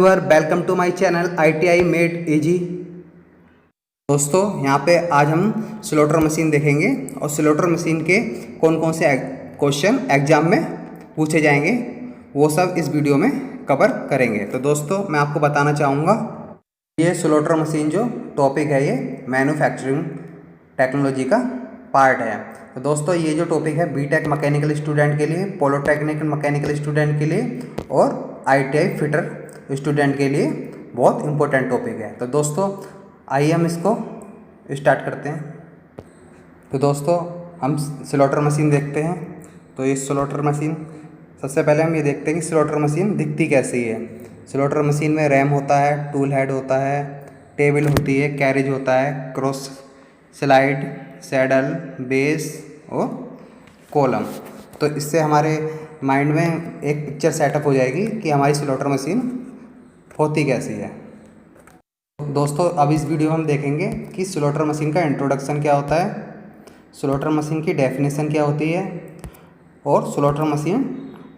Viewer, welcome to my channel ITI made easy. दोस्तों यहाँ पे आज हम स्लॉटर मशीन देखेंगे और स्लॉटर मशीन के कौन कौन से क्वेश्चन एग्जाम में पूछे जाएंगे वो सब इस वीडियो में कवर करेंगे। तो दोस्तों मैं आपको बताना चाहूँगा ये स्लॉटर मशीन जो टॉपिक है ये मैन्युफैक्चरिंग टेक्नोलॉजी का पार्ट है। तो दोस्तों ये जो टॉपिक है बीटेक मैकेनिकल स्टूडेंट के लिए, पॉलिटेक्निक मैकेनिकल स्टूडेंट के लिए और ITI फिटर स्टूडेंट के लिए बहुत इंपॉर्टेंट टॉपिक है। तो दोस्तों आइए हम इसको स्टार्ट करते हैं। तो दोस्तों हम स्लॉटर मशीन देखते हैं। तो ये स्लॉटर मशीन, सबसे पहले हम ये देखते हैं कि स्लॉटर मशीन दिखती कैसी है। स्लॉटर मशीन में रैम होता है, टूल हेड होता है, टेबल होती है, कैरेज होता है, क्रॉस स्लाइड, सैडल, बेस और कॉलम। तो इससे हमारे माइंड में एक पिक्चर सेटअप हो जाएगी कि हमारी स्लॉटर मशीन होती कैसी है। दोस्तों अब इस वीडियो में हम देखेंगे कि स्लॉटर मशीन का इंट्रोडक्शन क्या होता है, स्लॉटर मशीन की डेफिनेशन क्या होती है और स्लॉटर मशीन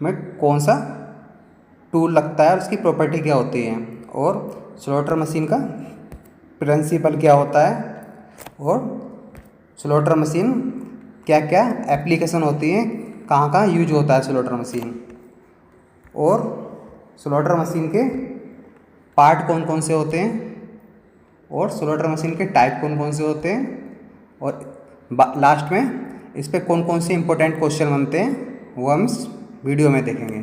में कौन सा टूल लगता है और उसकी प्रॉपर्टी क्या होती है और स्लॉटर मशीन का प्रिंसिपल क्या होता है और स्लॉटर मशीन क्या क्या एप्लीकेशन होती है, कहाँ कहाँ यूज होता है स्लॉटर मशीन और स्लॉटर मशीन के पार्ट कौन कौन से होते हैं और स्लॉटर मशीन के टाइप कौन कौन से होते हैं और लास्ट में इस पर कौन कौन से इंपॉर्टेंट क्वेश्चन बनते हैं वो हम इस वीडियो में देखेंगे।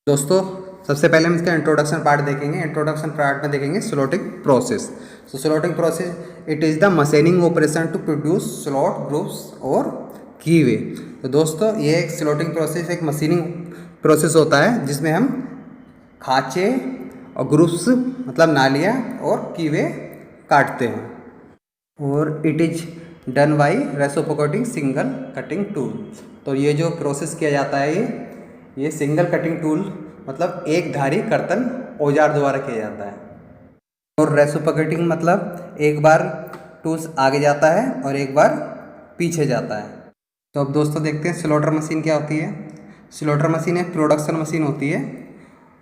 दोस्तों सबसे पहले हम इसका इंट्रोडक्शन पार्ट देखेंगे। इंट्रोडक्शन पार्ट में देखेंगे स्लॉटिंग प्रोसेस। तो slotting process it is the machining operation to produce slot grooves और कीवे। तो दोस्तों ये एक स्लॉटिंग प्रोसेस एक मशीनिंग प्रोसेस होता है जिसमें हम खाँचे और ग्रुप्स मतलब नालियाँ और कीवे काटते हैं और it is done by reciprocating single cutting tool. तो ये जो प्रोसेस किया जाता है ये सिंगल कटिंग टूल मतलब एक धारी कर्तन औजार द्वारा किया जाता है और रेसिप्रोकेटिंग मतलब एक बार टूल्स आगे जाता है और एक बार पीछे जाता है। तो अब दोस्तों देखते हैं स्लॉटर मशीन क्या होती है। स्लॉटर मशीन एक प्रोडक्शन मशीन होती है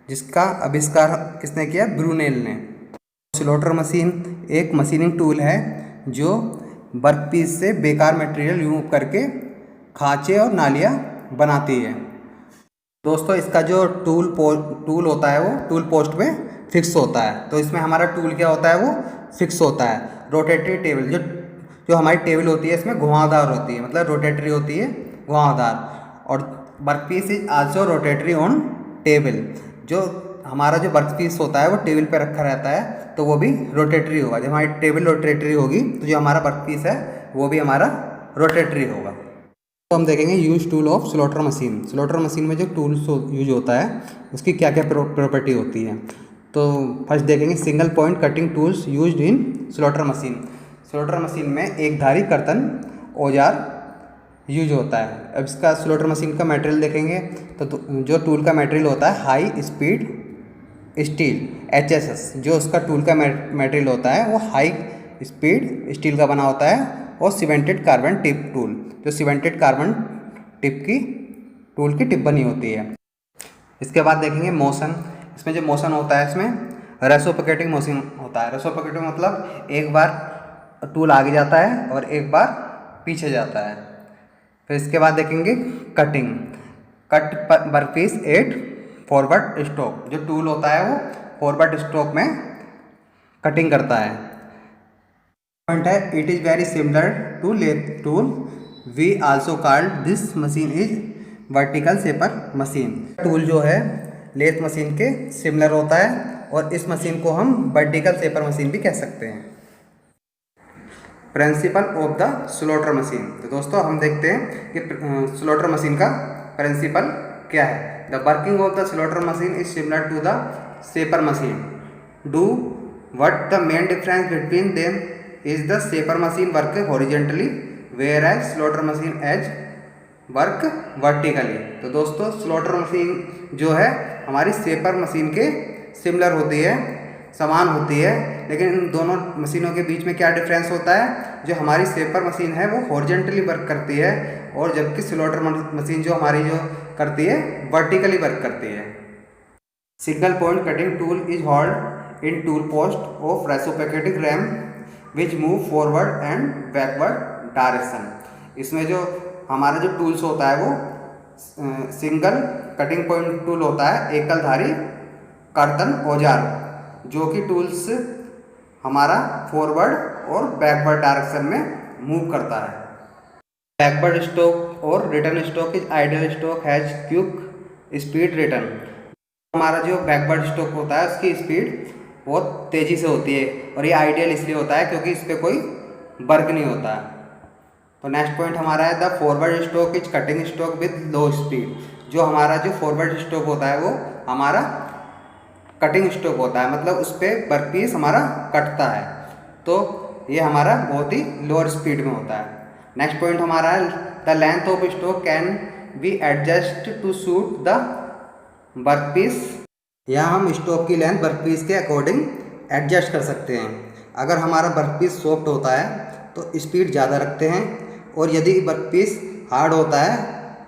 जिसका आविष्कार किसने किया, ब्रूनेल ने। स्लॉटर मशीन एक मशीनिंग टूल है जो वर्कपीस से बेकार मटेरियल रिमूव करके खाँचे और नालियाँ बनाती है। दोस्तों इसका जो टूल होता है वो टूल पोस्ट में फिक्स होता है। तो इसमें हमारा टूल क्या होता है वो फिक्स होता है। रोटेटरी टेबल जो हमारी टेबल होती है इसमें घुमावदार होती है, मतलब रोटेटरी होती है घुमावदार। और workpiece is also rotatory on table. जो हमारा जो वर्कपीस होता है वो टेबल पे रखा रहता है तो वो भी रोटेटरी होगा। जब हमारी टेबल रोटेटरी होगी तो जो हमारा वर्कपीस है वो भी हमारा रोटेटरी होगा। तो हम देखेंगे use tool of slaughter machine. Slaughter machine में जो टूल्स यूज होता है उसकी क्या क्या प्रॉपर्टी होती है। तो फर्स्ट देखेंगे single point cutting tools used in slaughter machine. Slaughter machine में एक धारी कर्तन औजार यूज होता है। अब इसका स्लॉटर मशीन का मटेरियल देखेंगे तो जो टूल का मटेरियल होता है हाई स्पीड स्टील HSS। जो उसका टूल का मटेरियल होता है वो हाई स्पीड स्टील का बना होता है और सीमेंटेड कार्बन टिप टूल, जो सीमेंटेड कार्बन टिप की टूल की टिप बनी होती है। इसके बाद देखेंगे मोशन। इसमें जो मोशन होता है इसमें रेसिप्रोकेटिंग मोशन होता है। रेसिप्रोकेटिंग मतलब एक बार टूल आगे जाता है और एक बार पीछे जाता है। फिर इसके बाद देखेंगे cutting. Cut workpiece at forward stroke. जो टूल होता है वो फॉरवर्ड स्ट्रोक में कटिंग करता है। पॉइंट है it is very similar to lathe tool. We also called this machine is vertical shaper machine. Tool जो है लेथ मशीन के सिमिलर होता है और इस मशीन को हम वर्टिकल शेपर मशीन भी कह सकते हैं। Principle of the slotter machine. तो दोस्तों हम देखते हैं कि स्लॉटर मशीन का प्रिंसिपल क्या है। The working of the slotter machine is similar to the shaper machine. Do what the main difference between them is the shaper machine work horizontally where as slotter machine as work vertically. तो दोस्तों slaughter machine जो है हमारी shaper machine के similar होती है, समान होती है, लेकिन इन दोनों मशीनों के बीच में क्या डिफरेंस होता है। जो हमारी शेपर मशीन है वो हॉरिजेंटली वर्क करती है और जबकि स्लॉटर मशीन जो हमारी जो करती है वर्टिकली वर्क करती है। Single point cutting tool is hold in tool post of reciprocating RAM which move forward and backward direction. इसमें जो हमारा जो टूल्स होता है वो सिंगल कटिंग पॉइंट टूल होता है, एकलधारी कर्तन औजार, जो कि टूल्स हमारा फॉरवर्ड और बैकवर्ड डायरेक्शन में मूव करता है। बैकवर्ड स्ट्रोक और return stroke is ideal stroke has quick speed return. हमारा जो बैकवर्ड स्ट्रोक होता है उसकी स्पीड बहुत तेज़ी से होती है और ये आइडियल इसलिए होता है क्योंकि इस पर कोई वर्क नहीं होता है। तो नेक्स्ट पॉइंट हमारा है the forward stroke is cutting stroke with low speed. जो हमारा जो फॉरवर्ड स्ट्रोक होता है वो हमारा कटिंग स्ट्रोक होता है, मतलब उस पर वर्कपीस हमारा कटता है, तो ये हमारा बहुत ही लोअर स्पीड में होता है। नेक्स्ट पॉइंट हमारा है the length of stroke can be adjust to suit the workpiece. यहाँ हम स्ट्रोक की लेंथ वर्कपीस के अकॉर्डिंग एडजस्ट कर सकते हैं। अगर हमारा वर्कपीस सॉफ्ट होता है तो स्पीड ज़्यादा रखते हैं, और यदि वर्कपीस हार्ड होता है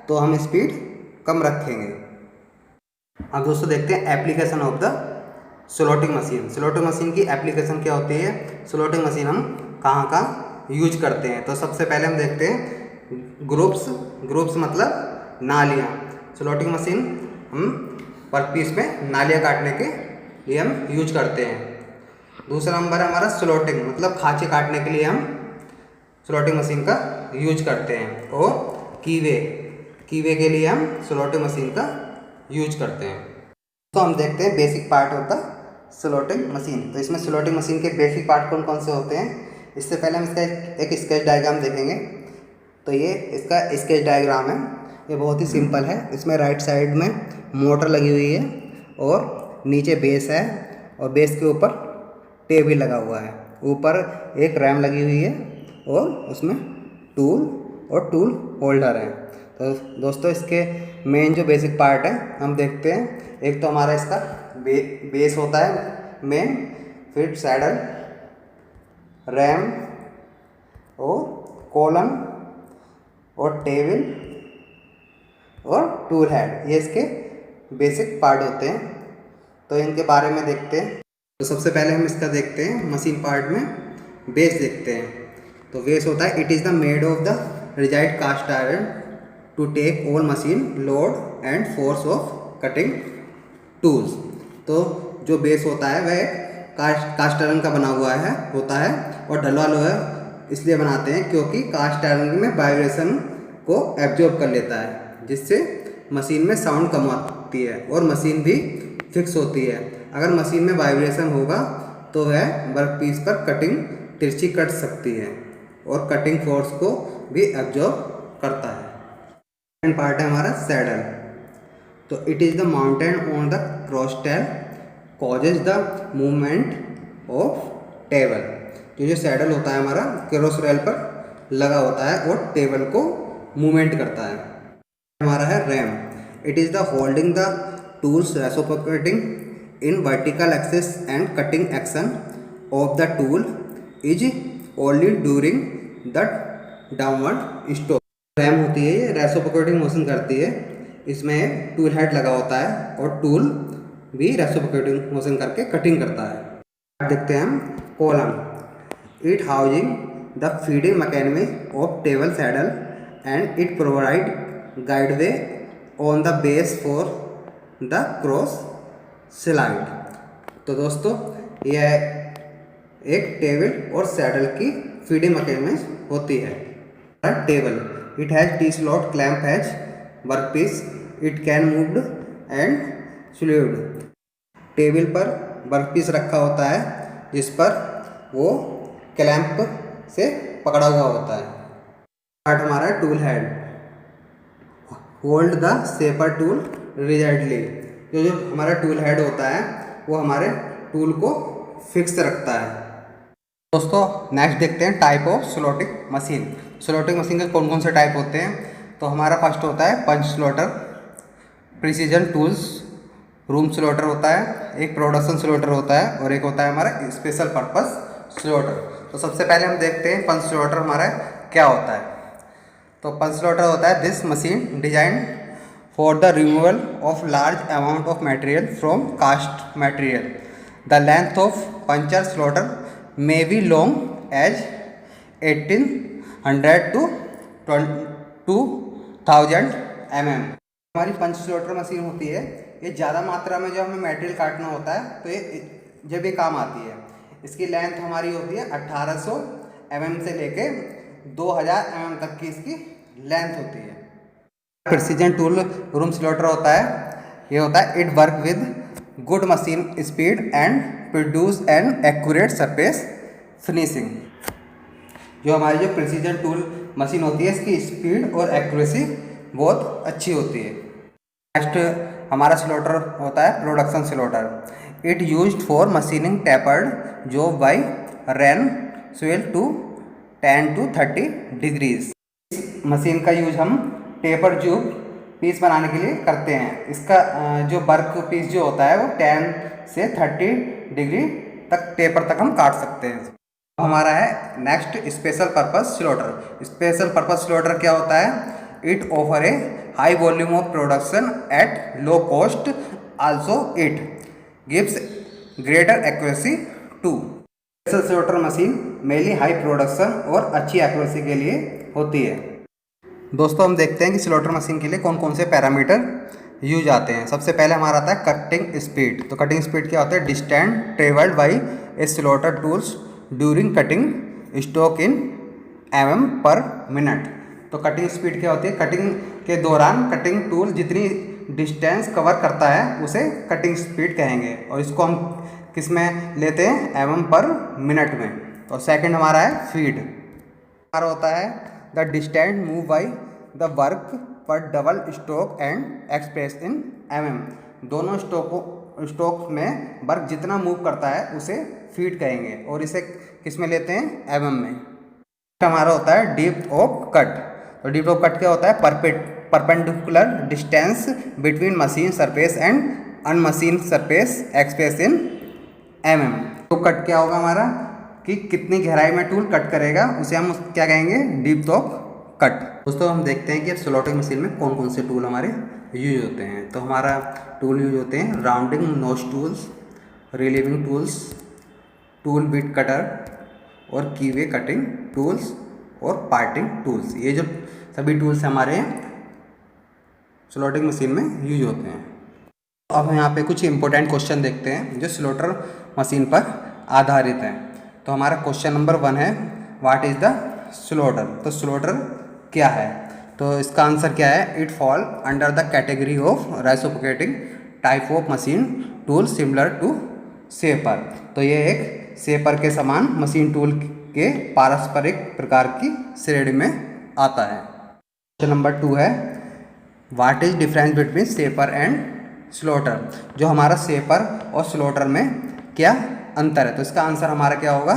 तो हम स्पीड कम रखेंगे। अब दोस्तों देखते हैं application of the slotting machine. Slotting machine की एप्लीकेशन क्या होती है, स्लॉटिंग मशीन हम कहाँ कहाँ यूज करते हैं। तो सबसे पहले हम देखते हैं ग्रुप्स मतलब नालियाँ। स्लॉटिंग मशीन हम वर्कपीस में नालियाँ काटने के लिए हम यूज करते हैं। दूसरा नंबर है हमारा स्लॉटिंग, मतलब खाँचे काटने के लिए हम स्लॉटिंग मशीन का यूज करते हैं। और कीवे के लिए हम स्लॉटिंग मशीन का यूज करते हैं। तो हम देखते हैं basic part of the slotting machine. तो इसमें स्लॉटिंग मशीन के बेसिक पार्ट कौन कौन से होते हैं, इससे पहले हम इसका एक स्केच डायग्राम देखेंगे। तो ये इसका स्केच डायग्राम है, ये बहुत ही सिंपल है। इसमें राइट साइड में मोटर लगी हुई है और नीचे बेस है, और बेस के ऊपर टेबल लगा हुआ है, ऊपर एक रैम लगी हुई है और उसमें टूल और टूल होल्डर है। तो दोस्तों इसके मेन जो बेसिक पार्ट है हम देखते हैं। एक तो हमारा इसका बेस होता है मेन, फिर सैडल, रैम और कॉलम और टेबल और टूल हेड, ये इसके बेसिक पार्ट होते हैं। तो इनके बारे में देखते हैं। तो सबसे पहले हम इसका देखते हैं मशीन पार्ट में बेस देखते हैं। तो बेस होता है it is the made of the rigid cast iron to take all machine load and force of cutting tools. तो जो बेस होता है वह कास्ट आयरन का बना हुआ होता है और ढलवा लोहा इसलिए बनाते हैं क्योंकि कास्ट आयरन में वाइब्रेशन को एब्जॉर्ब कर लेता है, जिससे मशीन में साउंड कम आती है और मशीन भी फिक्स होती है। अगर मशीन में वाइब्रेशन होगा तो वह वर्कपीस पर कटिंग तिरछी कट सकती है और कटिंग फोर्स को भी एब्जॉर्ब करता है। सेकंड पार्ट है हमारा सैडल। तो it is the mounted on the cross tail causes the movement of table. जो सैडल होता है हमारा क्रॉस रेल पर लगा होता है और टेबल को मूवमेंट करता है। हमारा है RAM. It is the holding the tools reciprocating in vertical axis and cutting action of the tool is only during the downward stroke. RAM होती है ये रेसिप्रोकेटिंग मोशन करती है, इसमें टूल हेड लगा होता है और टूल भी रेसिप्रोकेटिंग मोशन करके कटिंग करता है। देखते हैं हम column. It housing the feeding mechanism of table saddle and it provide guideway on the base for the cross slide. तो दोस्तों यह एक टेबल और सैडल की फीडिंग मैकेनिज्म होती है। Table it has T slot clamp has workpiece it can moved and slued. Table पर workpiece रखा होता है जिस पर वो क्लैंप से पकड़ा हुआ होता है। पार्ट हमारा tool head. Hold the shaper tool rigidly. जो हमारा टूल हेड होता है वो हमारे टूल को फिक्स रखता है। दोस्तों नेक्स्ट देखते हैं type of slotting machine. Slotting machine के कौन कौन से टाइप होते हैं। तो हमारा फर्स्ट होता है punch slotter, precision tools, room slotter होता है, एक प्रोडक्शन स्लॉटर होता है और एक होता है हमारा स्पेशल पर्पस स्लॉटर। तो सबसे पहले हम देखते हैं पंच स्लॉटर हमारा क्या होता है। तो पंच स्लॉटर होता है this machine design for the removal of large amount of material from cast material. The length of puncture slaughter may be long as 1800 to 2000 mm. हमारी पंच स्लॉटर मशीन होती है, ये ज़्यादा मात्रा में जब हमें मटेरियल काटना होता है तो ये जब ये काम आती है। इसकी लेंथ हमारी होती है 1800 mm से लेके 2000 mm तक की इसकी लेंथ होती है। प्रिसीजन टूल रूम स्लॉटर होता है, ये होता है it work with good machine speed and produce an accurate surface finishing. जो हमारी जो प्रिसीजन टूल मशीन होती है इसकी स्पीड और एक्यूरेसी बहुत अच्छी होती है। नेक्स्ट हमारा स्लॉटर होता है production slotter. It used for machining tapered job by ran swell to 10 to 30 degrees. Machine का यूज हम टेपर जॉब पीस बनाने के लिए करते हैं। इसका जो वर्क पीस जो होता है वो 10 से 30 डिग्री तक टेपर तक हम काट सकते हैं। हमारा है next special purpose slotter. Special purpose slotter क्या होता है? It offer a high volume of production at low cost, also it gives greater accuracy too. Special slotter machine mainly high production और अच्छी एक्यूरेसी के लिए होती है। दोस्तों हम देखते हैं कि स्लॉटर मशीन के लिए कौन कौन से पैरामीटर यूज आते हैं। सबसे पहले हमारा आता है कटिंग स्पीड। तो कटिंग स्पीड क्या होता है? Distance travelled by A slaughter tools during cutting stock in mm पर मिनट। तो कटिंग स्पीड क्या होती है? कटिंग के दौरान कटिंग टूल जितनी डिस्टेंस कवर करता है उसे कटिंग स्पीड कहेंगे, और इसको हम किस में लेते हैं? mm पर मिनट में। और सेकंड हमारा है फीड। हमारा होता है the distance move by the work per double stroke and express in mm। दोनों स्ट्रोक में वर्क जितना मूव करता है उसे फीड कहेंगे, और इसे किस में लेते हैं? mm में। हमारा होता है डेप्थ ऑफ कट। तो डेप्थ ऑफ कट क्या होता है? Perpendicular distance between machine surface and unmachine surface express in mm। तो कट क्या होगा हमारा कि कितनी गहराई में टूल कट करेगा, उसे हम क्या कहेंगे? Depth of cut. दोस्तों हम देखते हैं कि अब स्लॉटिंग मशीन में कौन कौन से टूल हमारे यूज होते हैं। तो हमारा टूल यूज होते हैं rounding nose tools, relieving tools, tool bit cutter और कीवे कटिंग टूल्स और पार्टिंग टूल्स। ये जो सभी टूल्स हमारे स्लॉटिंग मशीन में यूज होते हैं। अब हम यहाँ पे कुछ इंपॉर्टेंट क्वेश्चन देखते हैं जो स्लॉटर मशीन पर आधारित हैं। तो हमारा क्वेश्चन नंबर 1 है व्हाट इज़ द स्लॉटर। तो स्लॉटर क्या है? तो इसका आंसर क्या है? It fall under the category of reciprocating type of machine tool similar to shaper. तो ये एक शेपर के समान मशीन टूल के पारस्परिक प्रकार की श्रेणी में आता है। क्वेश्चन नंबर 2 है what is difference between shaper and slaughter. जो हमारा शेपर और स्लॉटर में क्या अंतर है? तो इसका आंसर हमारा क्या होगा?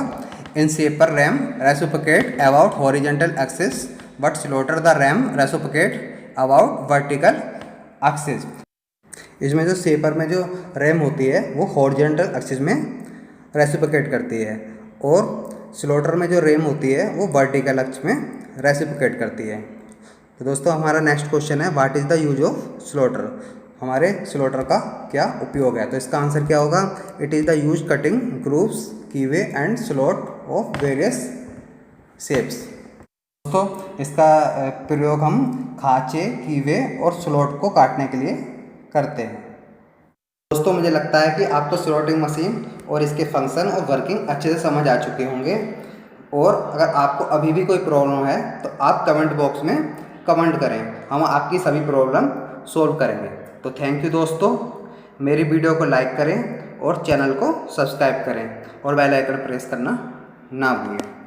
In shaper ram reciprocate about horizontal axis but slotter the ram reciprocate about vertical axis. इसमें जो शेपर में जो रैम होती है वो हॉरिजेंटल एक्सिस में रेसिप्रोकेट करती है, और स्लॉटर में जो रैम होती है वो वर्टिकल एक्सिस में रेसिप्रोकेट करती है। तो दोस्तों हमारा नेक्स्ट क्वेश्चन है what is the use of slotter. हमारे स्लॉटर का क्या उपयोग है? तो इसका आंसर क्या होगा? It is the use cutting grooves keyway and slot of various shapes. दोस्तों इसका प्रयोग हम खांचे, कीवे और स्लॉट को काटने के लिए करते हैं। दोस्तों मुझे लगता है कि आपको स्लॉटिंग मशीन और इसके फंक्शन और वर्किंग अच्छे से समझ आ चुके होंगे, और अगर आपको अभी भी कोई प्रॉब्लम है तो आप कमेंट बॉक्स में कमेंट करें, हम आपकी सभी प्रॉब्लम सोल्व करेंगे। तो थैंक यू दोस्तों, मेरी वीडियो को लाइक करें और चैनल को सब्सक्राइब करें और बेल आइकन प्रेस करना ना भूलें।